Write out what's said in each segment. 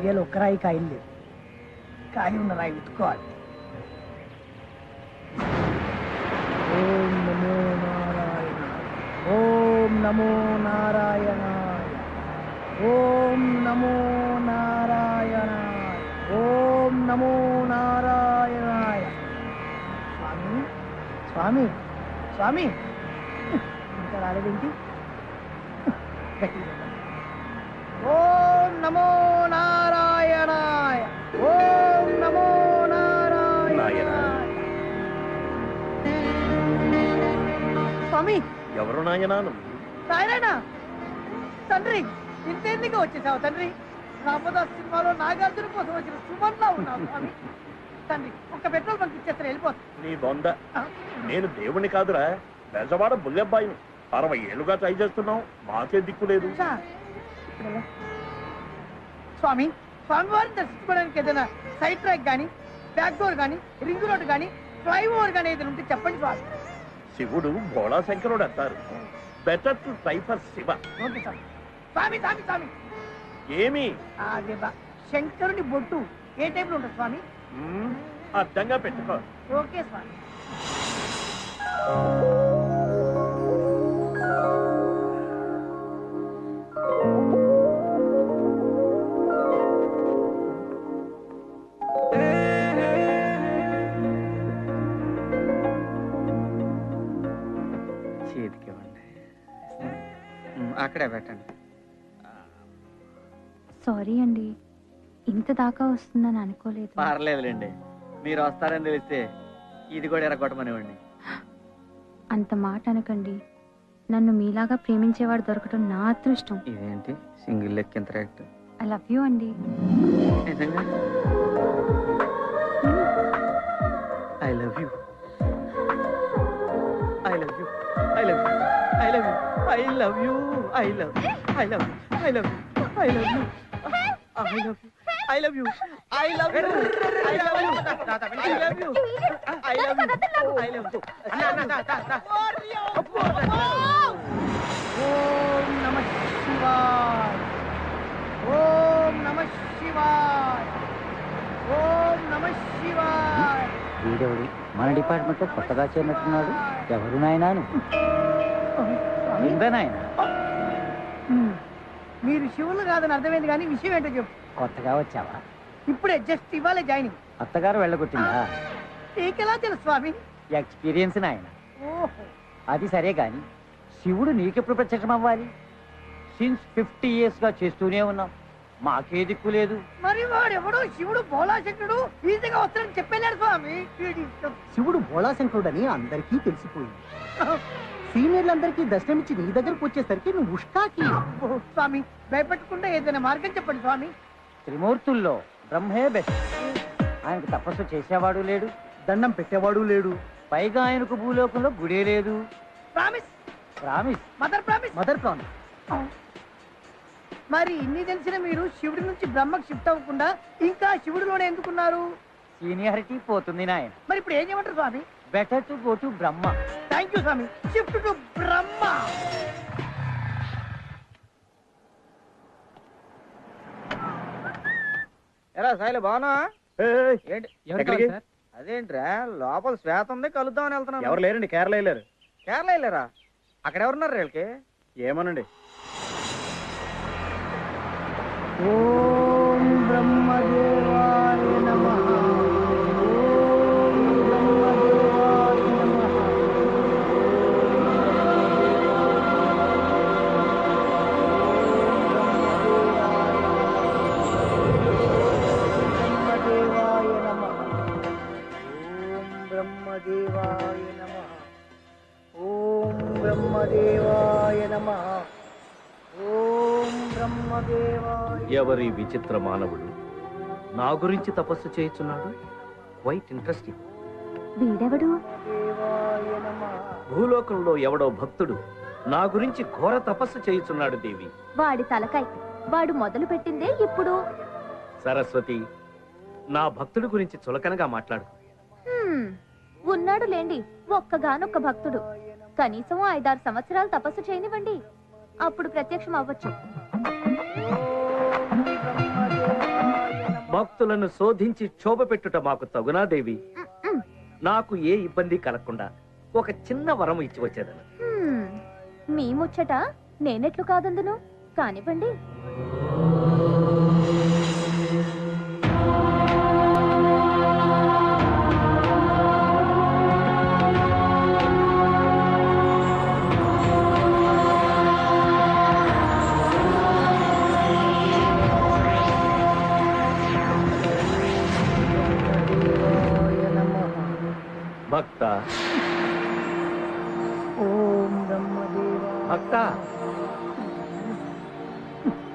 ఏరియాలో ఒక్క రాయి కాయలు లేదు. కాయ ఉన్న రాయి ఉతుక్కోవాలి. ఓం నమో నారాయణ, ఓం నమో నారాయణాయ, ఓం నమో నారాయణాయ, ఓం నమో నారాయణాయ. స్వామి స్వామి స్వామి ఇంకా రాలేదేంటి? ఓం నమో నారాయణాయ, ఓం నమో నారాయణాయ. స్వామి ఎవరు నాయనా? నారాయణ తండ్రి, ఇంతెందుకు వచ్చేసావు తండ్రి? రామదాస్ సినిమాలో నాగార్జున కోసం వచ్చిన సుమన్లా ఉన్నావు స్వామి. తండ్రి ఒక్క పెట్రోల్ బంక్ ఇచ్చేస్తారు, వెళ్ళిపోతుంది. నీ బొంద, నేను దేవుణ్ణి కాదురా, బెజవాడ బుల్లెబ్బాయిని. 60 ఏళ్ళుగా ట్రై చేస్తున్నావు, మాకే దిక్కు లేదు. స్వామి, స్వామివారిని దర్శించుకోవడానికి ఏదైనా సైడ్ ట్రాక్ కానీ, బ్యాక్ డోర్ కానీ, రింగ్ రోడ్ కానీ, ఫ్లైఓవర్ కానీ ఏదైనా ఉంటే చెప్పండి స్వామి. శివుడు భోళా శంకరుడు అంటారు. Better to try for Shiva. Okay స్వామి. స్వామి స్వామి స్వామి ఏమి? అదే శంకరుని బొట్టు ఏ టైప్ లో ఉంటుంది స్వామి? అర్థంగా పెట్టుకో. ఓకే స్వామి. అక్కడే పెట్టండి. సారీ అండి, ఇంత దాకా వస్తుందని అనుకోలేదు. పర్లేదులేండి, మీరు వస్తారని తెలిస్తే ఇది కూడా ఎరగొట్టమనివ్వండి. అంత మాట అనకండి. నన్ను మీలాగా ప్రేమించేవాడు దొరకటం నా అదృష్టం. ఇదేంటి సింగిల్ లెక్ ఎంత రేట్? ఐ లవ్ యూ అండి. నిజంగా I love you, I love you, I love you, I love you, I love you, I love you, I love you, I love you, I love you, I love you, I love you, I love you, I love you, I love you, I love you. ఓం నమః శివాయ, ఓం నమః శివాయ, ఓం నమః శివాయ. వీడెవడు మన department లో కొత్తగా చేరినట్టున్నాడు? ఎవరు నాయనాను? నాయన మీరు శివులు కాదని అర్థమైంది, కానీ విషయం ఏంటో చెప్పు. కొత్తగా వచ్చావా? ఇప్పుడే జస్ట్ ఇవాళ జాయినింగ్. అత్తగారు వెళ్ళగొట్టిందా? నీకెలా తెలుసు స్వామి? ఎక్స్పీరియన్స్ నాయన. ఓహో, అది సరే గాని శివుడు నీకెప్పుడు ప్రత్యక్షం అవ్వాలి? సిన్స్ 50 years గా చేస్తూనే ఉన్నాం, మాకే దిక్కు లేదు. మరి వాడెవడో శివుడు భోళాశంకరుడు ఈజీగా వస్తాడని చెప్పలేడు స్వామి. శివుడు భోళాశంకరుడని అందరికీ తెలిసిపోయింది. సీనియర్లందరికీ దర్శనమిచ్చి నీ దగ్గరకు వచ్చేసరికి నువ్వు ఉష్కాకి. స్వామి భయపెట్టకుండా ఏదైనా మార్గం చెప్పండి స్వామి. త్రిమూర్తుల్లో బ్రహ్మే బెస్ట్. ఆయనకు తపస్సు చేసేవాడు లేడు, దండం పెట్టేవాడు లేడు, పైగా ఆయనకు భూలోకంలో గుడే లేదు. Promise promise, mother promise, mother promise. మరి ఇన్ని తెలిసిన మీరు శివుడి నుంచి బ్రహ్మకు షిఫ్ట్ అవ్వకుండా ఇంకా శివుడిలోనే ఎందుకున్నారు? సీనియారిటీ పోతుంది నాయన. మరి ఇప్పుడు ఏం చేయమంటారు స్వామి? Better to go to Brahma. Thank you స్వామి. Shift to Brahma. ఎలా సాయిలు బాగున్నా? ఎక్కడికి? అదేంట్రా లోపల శ్వేత ఉంది, కలుద్దామని వెళ్తున్నాను. ఎవరు లేరండి, కేరళ వెళ్ళారు. కేరళ వెళ్ళారా? అక్కడ ఎవరున్నారు వీళ్ళకి? ఏమోనండి. ఓం బ్రహ్మదేవాయ నమః, ఓం బ్రహ్మదేవాయ నమః. బ్రహ్మదేవాయ నమః, ఓం బ్రహ్మదేవాయ నమః, ఓం బ్రహ్మదేవాయ నమః, ఓం బ్రహ్మదేవాయ. ఎవరి విచిత్ర మానవుడు నా గురించి తపస్సు చేయుచున్నాడు? Quite interesting. వీడెవడు? భూలోకంలో ఎవడో భక్తుడు నా గురించి ఘోర తపస్సు చేయుచున్నాడు దేవి. వాడి తలకాయ్, వాడు మొదలు పెట్టిందే ఇప్పుడు. సరస్వతి, నా భక్తుడి గురించి చులకనగా మాట్లాడు. ఉన్నాడు లేండి ఒక్కగానొక్క భక్తుడు. కనీసం 5-6 సంవత్సరాలు తపస్సు చేయనివ్వండి, అప్పుడు ప్రత్యక్షం అవ్వచ్చు. భక్తులను శోధించి క్షోభ పెట్టుట మాకు తగునా దేవి? నాకు ఏ ఇబ్బంది కలగకుండా ఒక చిన్న వరం ఇచ్చి వచ్చేదను. మీ ముచ్చట నేనెట్లు కాదందును, కానివ్వండి. భక్త ఓం బ్రహ్మదేవ భక్త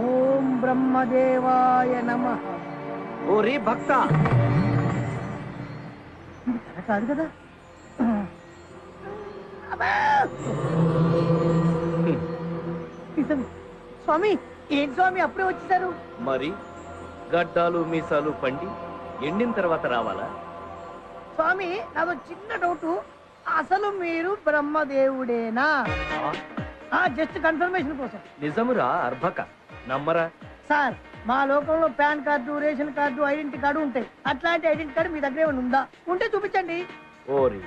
ఓం బ్రహ్మదేవాయ నమః. ఓరి భక్త, ఇది కథ కాదు కదా. అబ్బా! నిజం. స్వామి ఏంటి స్వామి అప్పుడే వచ్చేసారు? మరి గడ్డాలు మీసాలు పండి ఎండిన తర్వాత రావాలా? స్వామి నాదో చిన్న డౌట్, అసలు మీరు బ్రహ్మదేవుడేనా? జస్ట్ కన్ఫర్మేషన్ కోసం. నిజమురా అర్భక, నమ్మరా? సార్ మా లోకంలో pan card, ration card, identity card ఉంటాయి. అట్లాంటి ఐడెంటిటీ కార్డు మీ దగ్గర ఏమైనా ఉందా? ఉంటే చూపించండి. ఓరి,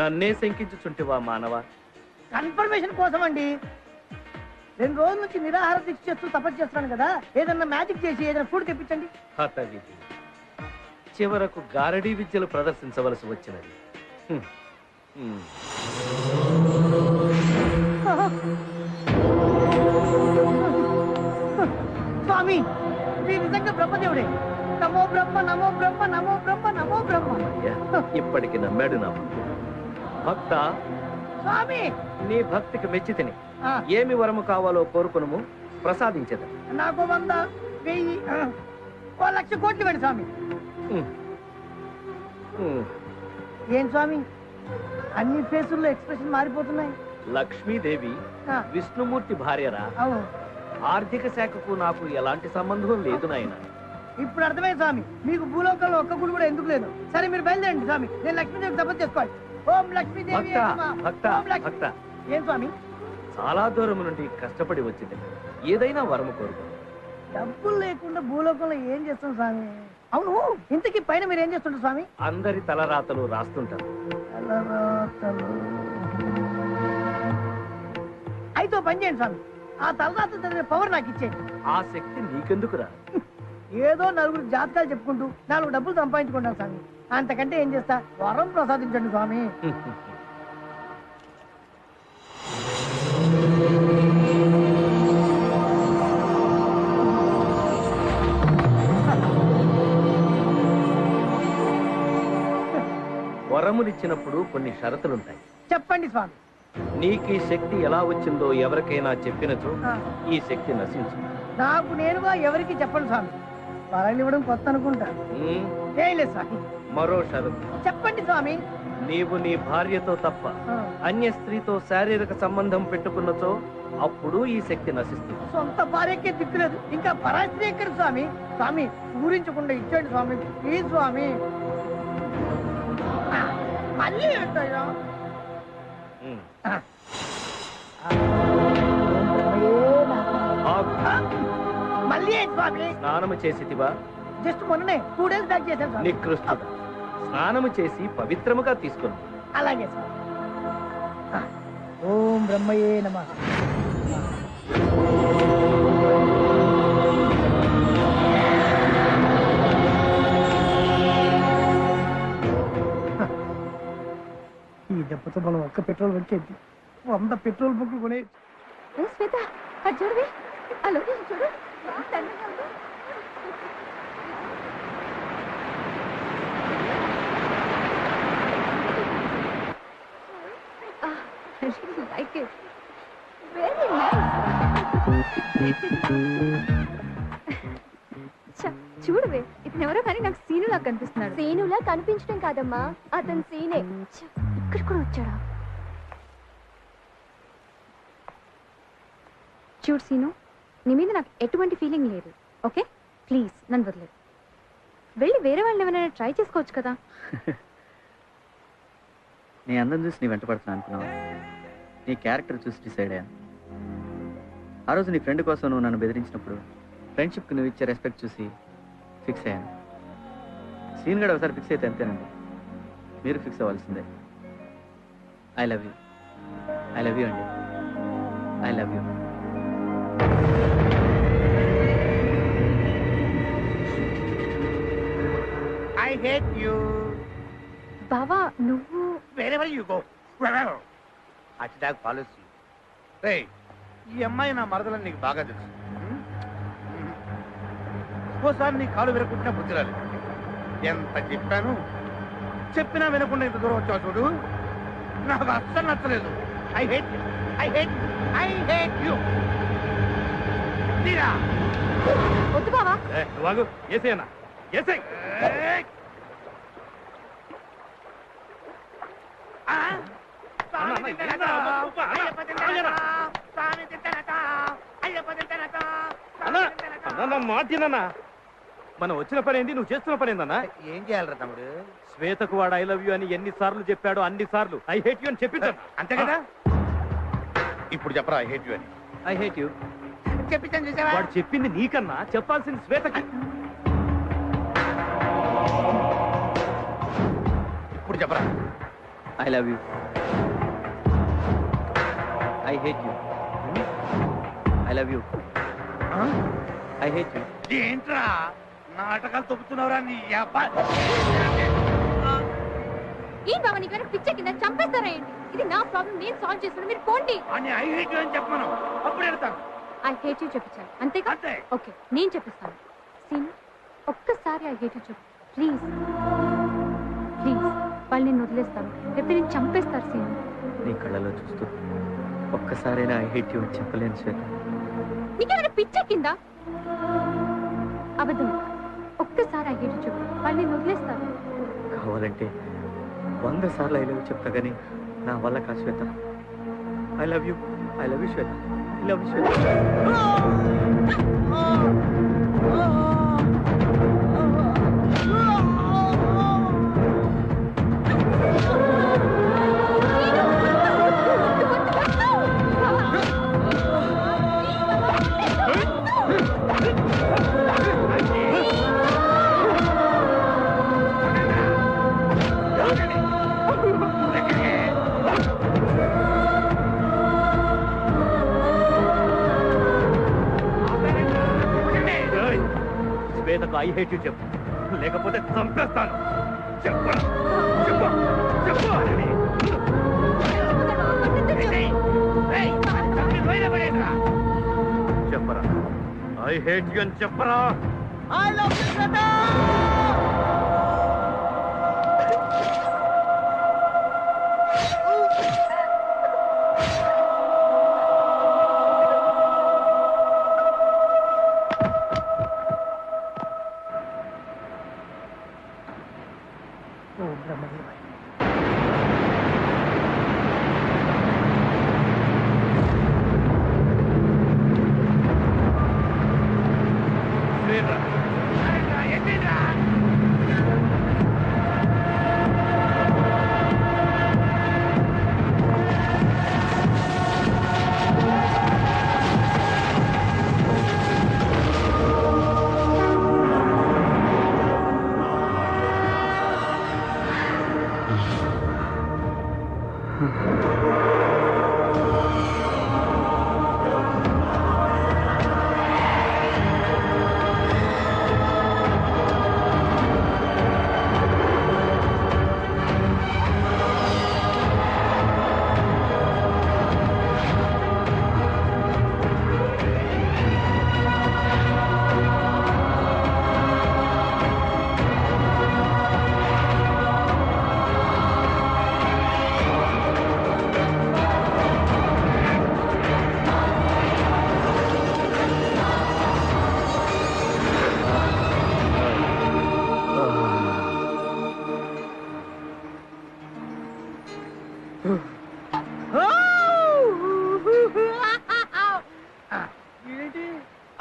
నన్నే శంకించుచుంటివా మానవ? కన్ఫర్మేషన్ కోసం అండి. 2 రోజుల నుంచి నిరాహార దీక్ష చేస్తూ తపస్సు చేస్తున్నాను కదా, ఏదన్నా మ్యాజిక్ చేసి ఏదైనా ఫుడ్ తెప్పించండి. హతవిధి, చివరకు గారడీ విద్యలు ప్రదర్శించవలసి వచ్చినది. హ్మ్. హ్మ్. స్వామి మీరు నిజంగా బ్రహ్మదేవుడే. నమో బ్రహ్మ నమో బ్రహ్మ నమో బ్రహ్మ నమో బ్రహ్మ. అయ్యా, ఇప్పటికి నమ్మాడు నా భక్తుడు. భక్త, స్వామి నీ భక్తికి మెచ్చి తిని ఆ, ఏమి వరము కావాలో కోరుకునుము, ప్రసాదించదు. నాకు 100, 1000, 1,00,000 కోట్లు ఇవ్వండి స్వామి. ఏం స్వామి అన్ని ఫేసుల్లో ఎక్స్ప్రెషన్ మారిపోతున్నాయి? లక్ష్మీదేవి ఆ, విష్ణుమూర్తి భార్యరా. అవును. ఆర్థిక శాఖకు నాకు ఎలాంటి సంబంధం లేదు నాయన. ఇప్పుడు అర్థమైంది స్వామి, మీకు భూలోకంలో ఒక్క గుడి కూడా ఎందుకు లేదు. సరే మీరు బయలుదేరండి స్వామి, నేను లక్ష్మీదేవి తపస్సు చేసుకోవాలి. ఓం లక్ష్మీదేవి భక్త నమః. భక్త ఓం లక్ష్మీ- భక్త, ఏం స్వామి చాలా దూరం నుండి కష్టపడి వచ్చింది, ఏదైనా వరము కోరుకో. డబ్బులు లేకుండా భూలోకంలో ఏం చేస్తాం స్వామి? అవును, ఇంతకీ పైన మీరు ఏం చేస్తుంటారు స్వామి? అందరి తలరాతలు రాస్తుంటారు. తలరాతలు. అయితే ఓ పని చేయండి స్వామి, ఆ తలరాత చదివే పవర్ నాకు ఇచ్చేయండి. ఆ శక్తి నీకెందుకురా? ఏదో నలుగురు జాతకాలు చెప్పుకుంటూ 4 డబ్బులు సంపాదించుకుంటాను స్వామి, అంతకంటే ఏం చేస్తా? వరం ప్రసాదించండి స్వామి. వరములిచ్చినప్పుడు కొన్ని షరతులుంటాయి. చెప్పండి స్వామి. నీకు ఈ శక్తి ఎలా వచ్చిందో ఎవరికైనా చెప్పినచో ఆ, ఈ శక్తి నశించు. నాకు నేనుగా ఎవరికి చెప్పండి స్వామి. వరాలు ఇవ్వడం కొత్త అనుకుంటా. ఉమ్, ఏం లేదు స్వామి. మరో షరతు, చెప్పండి స్వామి. నీవు నీ భార్యతో తప్ప ఆ, అన్య స్త్రీతో శారీరక సంబంధం పెట్టుకున్నచో అప్పుడు ఈ శక్తి నశిస్తుంది. సొంత భార్యకే దిక్కులేదు, ఇంకా పరాస్త్రీ ఎక్కడ స్వామి? స్వామి ఊరించకుండా ఇచ్చండి స్వామి, ప్లీజ్ స్వామి. ఆ, మళ్ళీ ఏంటయ్యా? ఉమ్. ఆ. ఆగు. ఆ, మళ్ళీ ఏంటి స్వామి? స్నానము చేసితివా? జస్ట్ మొన్ననే 2 days బ్యాక్ చేశాను స్వామి. నికృష్టుడా, స్నానము చేసి పవిత్రముగా తీసుకుని అలాగే స్వామి. ఆ, ఓం బ్రహ్మయే నమః. ఈ దెబ్బతో మనం ఒక్క పెట్రోల్ బంక్ 100 పెట్రోల్ బంకులు కొనే. ఏ శ్వేత, అది చూడవే, ఆ లొకేషన్ చూడు, ఎంత అందంగా ఉందో. I really like it. Very nice. చూడవే, ఇతను ఎవరో కానీ నాకు సీనులా కనిపిస్తున్నాడు. సీనులా కనిపించడం కాదమ్మా, అతను సీనే. ఇక్కడ కూడా వచ్చాడా? చూడు సీను, నీ మీద నాకు ఎటువంటి ఫీలింగ్ లేదు. ఓకే, ప్లీజ్ నన్ను వదిలేదు. వెళ్ళి వేరే వాళ్ళని ఏమైనా ట్రై చేసుకోవచ్చు కదా. నీ అందం చూసి నీ వెంట పడుతున్నా అనుకున్నావు, నీ క్యారెక్టర్ చూసి డిసైడ్ అయ్యాను. ఆ రోజు నీ ఫ్రెండ్ కోసం నువ్వు నన్ను బెదిరించినప్పుడు ఫ్రెండ్షిప్కి నువ్వు ఇచ్చే రెస్పెక్ట్ చూసి ఫిక్స్ అయ్యాను. సీన్ గడ ఒకసారి ఫిక్స్ అయితే అంతేనండి. మీరు ఫిక్స్ అవ్వాల్సిందే. ఐ లవ్ యూ అండి. I love you. I hate you. బావా నువ్వు wherever you go. Attack policy. రే ఈ అమ్మాయి నా మరదలని నీకు బాగా తెలుసు. ఓసారి నీ కాలు విరకుంటున్నా బుద్ధి రాలేదు. ఎంత చెప్పాను, చెప్పినా వినకుండా ఇంత దూరం వచ్చావు చూడు. నాకు అస్సలు నచ్చలేదు. I hate you, I hate you, I hate you. తీరా వద్దు బావా. వాగు ఏసేనా ఏసే. మాటినన్నా మనం వచ్చిన పని ఏంటి, నువ్వు చేస్తున్న పని ఏందన్నా? ఏం చేయాలరా తమ్ముడు? శ్వేతకు వాడు ఐ లవ్ యూ అని ఎన్ని సార్లు చెప్పాడో అన్ని సార్లు ఐ హేట్ యూ అని చెప్పించాను. అంతే కదా? ఇప్పుడు చెప్పరా ఐ హేట్ యూ అని. ఐ హేట్ యూ చెప్పించాను చూసావా? వాడు చెప్పింది నీకన్నా చెప్పాల్సింది శ్వేతకి. ఇప్పుడు చెప్పరా I love you. I hate you. I love you. I hate you. ఏంట్రా నాటకాలు తొప్పుతున్నావురా నీ అబ్బా? ఏం బావా నీకు పిచ్చే కింద చంపేస్తారా ఏంటి? ఇది నా ప్రాబ్లం, నేను సాల్వ్ చేస్తాను, మీరు పోండి. అని ఐ హేట్ యూ అని చెప్పమను, అప్పుడు వెళ్తాను. ఐ హేట్ యూ చెప్పించాను అంతేగా? అంతే. ఓకే నేను చెప్పిస్తాను. సీన్ ఒక్కసారి ఐ హేట్ యూ చెప్పు ప్లీజ్. ప్లీజ్ వాళ్ళు నేను వదిలేస్తాను, లేకపోతే నేను చంపేస్తారు. సీన్ నీ కళ్ళలో చూస్తూ ఒక్కసారైనా ఐ హేట్ యూ అని చెప్పలేను శ్వేత. నీకేమైనా పిచ్చే కింద? అబద్ధం. ఒక్కసారి ఐ హేట్ యూ చెప్పు, వాళ్ళు నేను వదిలేస్తారు. కావాలంటే 100 సార్లు ఐ లవ్ యూ చెప్తా కానీ నా వల్ల కాదు Shweta. I love you Shweta. I love you Shweta. శ్వేతకు ఐ హేట్ యూ చెప్పు, లేకపోతే చంపేస్తాను. చెప్పరా చెప్పు చెప్పు. చెప్పరా ఐ హేట్ యూ అని చెప్పరా. ఐ లవ్ యూ శ్వేత.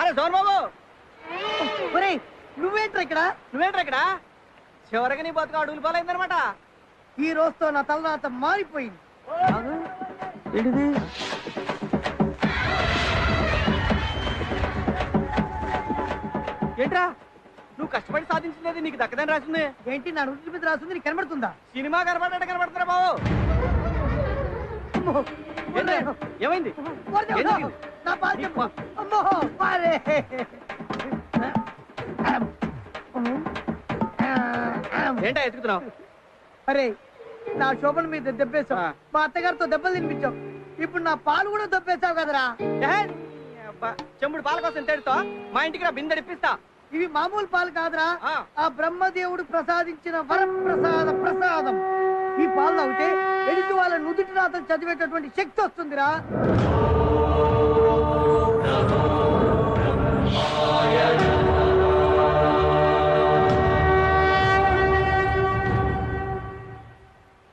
అరే సోన్ బాబు, ఒరేయ్ నువ్వేంట్రా ఇక్కడ? చివరికి నీ బతుకు అడుగులు పాలైందనమాట. ఈ రోజుతో నా తలరాత మారిపోయింది. ఏంటిది? ఏంట్రా నువ్వు కష్టపడి సాధించలేదు నీకు దక్కదని రాసింది. ఏంటి నా నుదుటి మీద రాస్తుంది నీకు కనబడుతుందా? సినిమా కనబడుతున్నా బాబు. అమ్మో, ఏంటి? ఏమైంది? ఓరి దేవుడా, ఏం జరిగింది? నా పాలు చెప్పు. అమ్మో, వారే. ఏంటా ఎత్తుకుతున్నావు? అరే నా శోభన మీద దెబ్బేశావు, ఆ. మా అత్తగారితో దెబ్బలు తినిపించావు, ఇప్పుడు నా పాలు కూడా దెబ్బేశావు కదరా. చెంబుడు పాల కోసం తేడుతో మా ఇంటికి రా, బిందె ఇప్పిస్తా. ఇవి మామూలు పాలు కాదురా, ఆ. ఆ బ్రహ్మదేవుడు ప్రసాదించిన ప్రసాదం. ఈ పాలు తాగితే ఎదుటి వాళ్ళ నుదుటి రాతలు చదివేటటువంటి శక్తి వస్తుందిరా.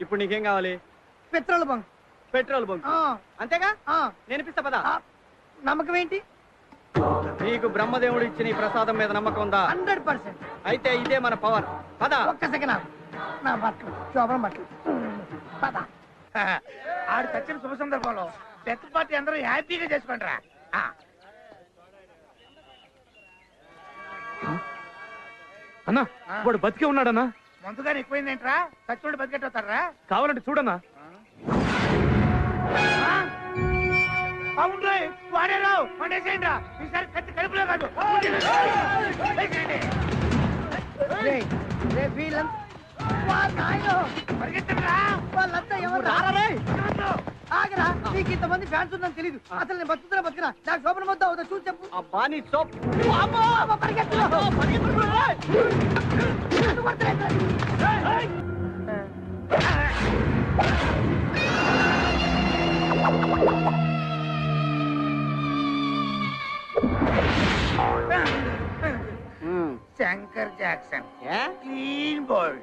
ఇప్పుడు నీకేం కావాలి? Petrol bunk. పెట్రోల్ బంక్ అంతేగా? నేను ఇప్పిస్తా పదా. నమ్మకం ఏంటి? నీకు బ్రహ్మదేవుడు ఇచ్చిన ఈ ప్రసాదం మీద నమ్మకం ఉందా? 100%. అయితే ఇదే మన పవర్. పదా. ఒక్క సెకండ్ ఆగు. నా బట్టలు శోభన బట్టలు పద. ఆడు చచ్చిన శుభ సందర్భంలో డెత్ పార్టీ అందరూ హ్యాపీగా చేసుకుంటారా. అన్నా వాడు బతికే ఉన్నాడన్నా. ముందుగానే ఎక్కువైందేంట్రా? చచ్చుడు బతికెట్టవుతారా? కావాలంటే చూడన్నా. అవును వాడేరావు వండేసేయండి. ఈసారి కత్తి కడుపులో కాదు. రేయ్, రేయ్ వీళ్ళంతా వా నాయనో, పరిగెత్తరా. వాళ్ళంతా ఎవరు? ఆగరా, నీకు ఇంతమంది ఫ్యాన్స్ ఉందని తెలీదు. అసలు నేను బతుకుతున్నా నాకు శోభన మొత్తం అవుతా చూసి చెప్పు. అబ్బా నీ soap. Shankar Jackson clean bold.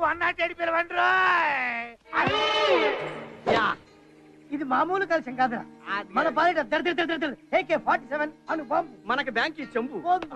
వన్నా చెడి పిలవండి. ఇది మామూలు కలిసం కాదురా, మన పాలిట AK-47 అను బాంబు. మనకి బ్యాంక్ చెంబు. బాంబు.